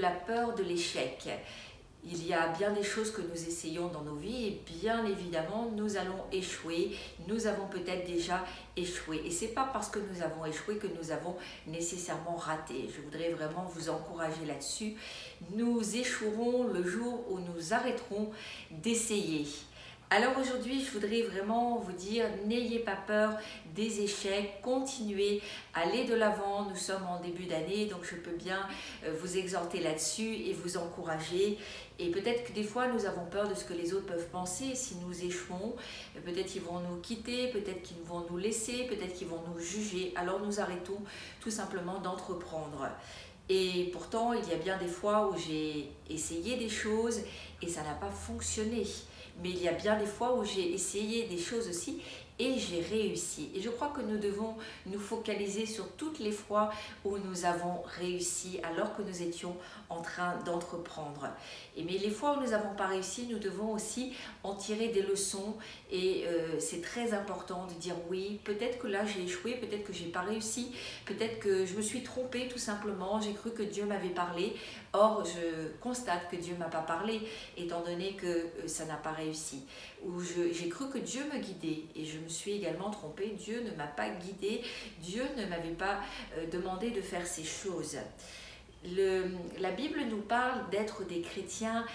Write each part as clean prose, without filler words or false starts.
la peur de l'échec. Il y a bien des choses que nous essayons dans nos vies et bien évidemment nous allons échouer, nous avons peut-être déjà échoué et c'est pas parce que nous avons échoué que nous avons nécessairement raté. Je voudrais vraiment vous encourager là-dessus. Nous échouerons le jour où nous arrêterons d'essayer. Alors aujourd'hui, je voudrais vraiment vous dire, n'ayez pas peur des échecs, continuez, allez de l'avant. Nous sommes en début d'année, donc je peux bien vous exhorter là-dessus et vous encourager. Et peut-être que des fois, nous avons peur de ce que les autres peuvent penser si nous échouons. Peut-être qu'ils vont nous quitter, peut-être qu'ils vont nous laisser, peut-être qu'ils vont nous juger. Alors nous arrêtons tout simplement d'entreprendre. Et pourtant, il y a bien des fois où j'ai essayé des choses et ça n'a pas fonctionné. Mais il y a bien des fois où j'ai essayé des choses aussi et j'ai réussi. Et je crois que nous devons nous focaliser sur toutes les fois où nous avons réussi alors que nous étions en train d'entreprendre. Mais les fois où nous n'avons pas réussi, nous devons aussi en tirer des leçons et c'est très important de dire oui, peut-être que là j'ai échoué, peut-être que j'ai pas réussi, peut-être que je me suis trompée tout simplement, j'ai cru que Dieu m'avait parlé, or je constate que Dieu ne m'a pas parlé étant donné que ça n'a pas réussi. Ou j'ai cru que Dieu me guidait et je me suis également trompée, Dieu ne m'a pas guidée, Dieu ne m'avait pas demandé de faire ces choses. La Bible nous parle d'être des chrétiens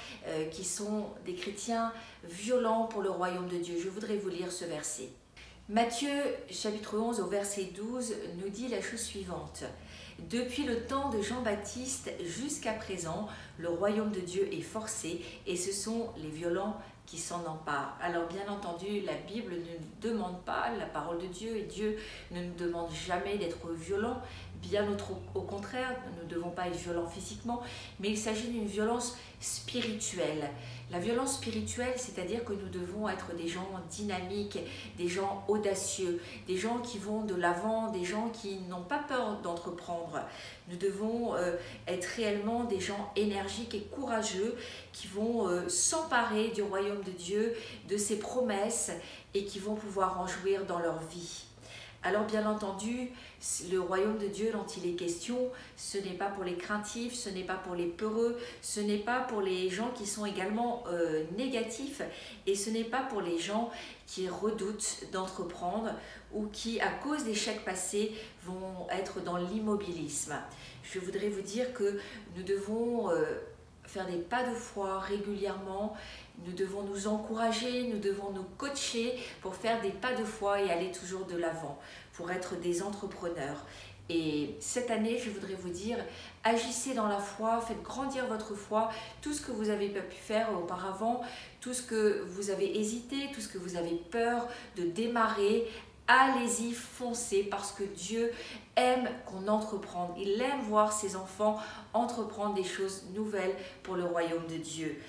qui sont des chrétiens violents pour le royaume de Dieu. Je voudrais vous lire ce verset. Matthieu chapitre 11 au verset 12 nous dit la chose suivante. Depuis le temps de Jean-Baptiste jusqu'à présent, le royaume de Dieu est forcé et ce sont les violents qui s'en emparent. Alors bien entendu, la Bible ne nous demande pas la parole de Dieu et Dieu ne nous demande jamais d'être violent. Bien au contraire, nous ne devons pas être violents physiquement, mais il s'agit d'une violence spirituelle. La violence spirituelle, c'est-à-dire que nous devons être des gens dynamiques, des gens audacieux, des gens qui vont de l'avant, des gens qui n'ont pas peur d'entreprendre. Nous devons être réellement des gens énergiques et courageux qui vont s'emparer du royaume de Dieu, de ses promesses et qui vont pouvoir en jouir dans leur vie. Alors bien entendu, le royaume de Dieu dont il est question, ce n'est pas pour les craintifs, ce n'est pas pour les peureux, ce n'est pas pour les gens qui sont également négatifs et ce n'est pas pour les gens qui redoutent d'entreprendre ou qui, à cause d'échecs passés, vont être dans l'immobilisme. Je voudrais vous dire que nous devons faire des pas de foi régulièrement. Nous devons nous encourager, nous devons nous coacher pour faire des pas de foi et aller toujours de l'avant, pour être des entrepreneurs. Et cette année, je voudrais vous dire, agissez dans la foi, faites grandir votre foi, tout ce que vous avez pas pu faire auparavant, tout ce que vous avez hésité, tout ce que vous avez peur de démarrer, allez-y, foncez, parce que Dieu aime qu'on entreprenne. Il aime voir ses enfants entreprendre des choses nouvelles pour le royaume de Dieu.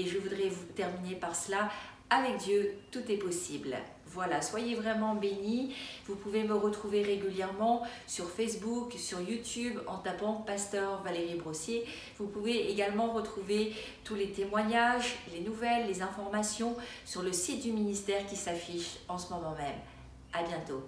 Et je voudrais vous terminer par cela. Avec Dieu, tout est possible. Voilà, soyez vraiment bénis. Vous pouvez me retrouver régulièrement sur Facebook, sur YouTube en tapant Pasteur Valérie Brossier. Vous pouvez également retrouver tous les témoignages, les nouvelles, les informations sur le site du ministère qui s'affiche en ce moment même. À bientôt.